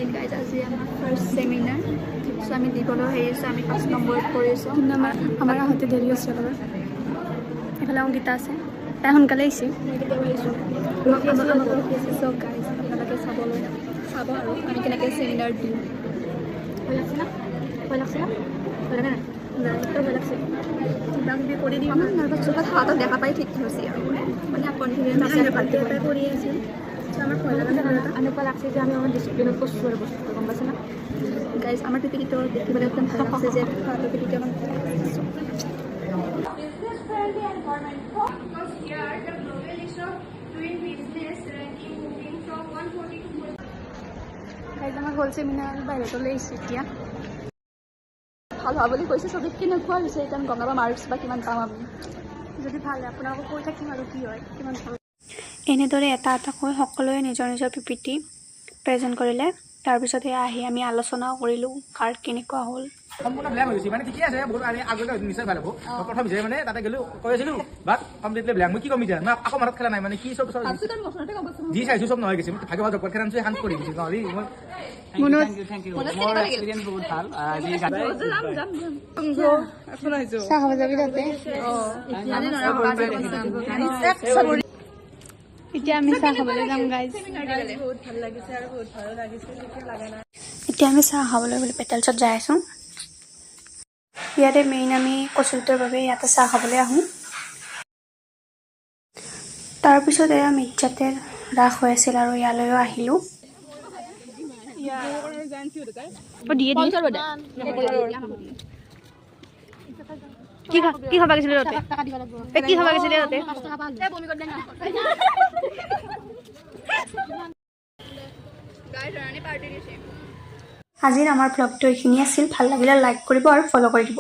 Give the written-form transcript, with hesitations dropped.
Hi guys, আজি আমাৰ first seminar so আমি দিবলৈ হেৰিছো আমি 5 নম্বৰত কৰিছো কিন্তু আমাৰ আহতে দেৰি হৈছে অলপ এফালে অংকিতা আছে তাই সোনকালে আহিছে সো গাইজ আপোনালোকে চাব আৰু আমি কেনেকৈ সেমিনাৰ দিম ভয় লাগছে না নাই ভয় লাগছে কিবা কিবি কৰি দিম আমাৰ নাৰ্ভাছ হাতত দেখা পাই ঠিক হৈছে আৰু মানে কনফিডেন্স আছে ভালকৈ কৰি আছে আমার ভয় লাগে না অনুপা লাগছে যে আমি আমার ডিসিপ্লিনত করছি আর বস্তু গম পাইছ না গাইজ আমার পিপিটিটো দেখিবলৈ একদম ভাল লাগছে যে পিপিটি আমার গাইজ আমার হোল সেমিনার বাহিৰত লৈছে এতিয়া ভাল হোৱা বুলি কৈছে চবেই কেনেকুৱা হৈছে এতিয়া গম নাপাম মাৰ্কছ বা কিমান পাম আমি যদি ভাল হয় আপোনালোকক কৈ থাকিম আৰু কি হয় কিমান ভাল এনেদৰে এটা এটাকৈ সকলোৱে নিজৰ নিজৰ পিপিটি প্ৰেজেণ্ট কৰিলে তাৰপিছতে আহি আমি আলোচনাও কৰিলোঁ কাৰ কেনেকুৱা হ'ল সম্পূৰ্ণ ব্ল্যাঙ্ক হৈ গৈছে মানে ঠিকে আছে বহুত আমি আগতে নিশ্চয় ভাল হ'ব প্ৰথম যে মানে তাতে গ'লো কৈ আছিলোঁ বাট কমপ্লিটলি ব্ল্যাঙ্ক মই কি কমি যায় মই আকৌ মাৰত খেলা নাই মানে কি চব যি চাইছোঁ চব নহয় গৈছে ভাগ্য ভাল জগত খেলাঞ্চোৱে শান্ত কৰি দিছোঁ নহ'লে মোৰ এক্সপিৰিয়েঞ্চ বহুত ভাল চাহ খাব যাবি তাতে এতিয়া আমি চাহ খাবলৈ যাম গাইজ এতিয়া আমি চাহ খাবলৈ বুলি পেটেলছত যাই আছোঁ ইয়াতে মেইন আমি কচুৰিটোৰ বাবে ইয়াতে চাহ খাবলৈ আহোঁ তাৰপিছত এয়া মিৰ্জাতে ৰাস হৈ আছিল আৰু ইয়ালৈও আহিলোঁ কি খাব গৈছিলে কি খাব গৈছিলে আজিৰ আমাৰ ব্লগটো এইখিনি আছিল ভাল লাগিলে লাইক কৰিব আৰু ফ'ল' কৰি দিব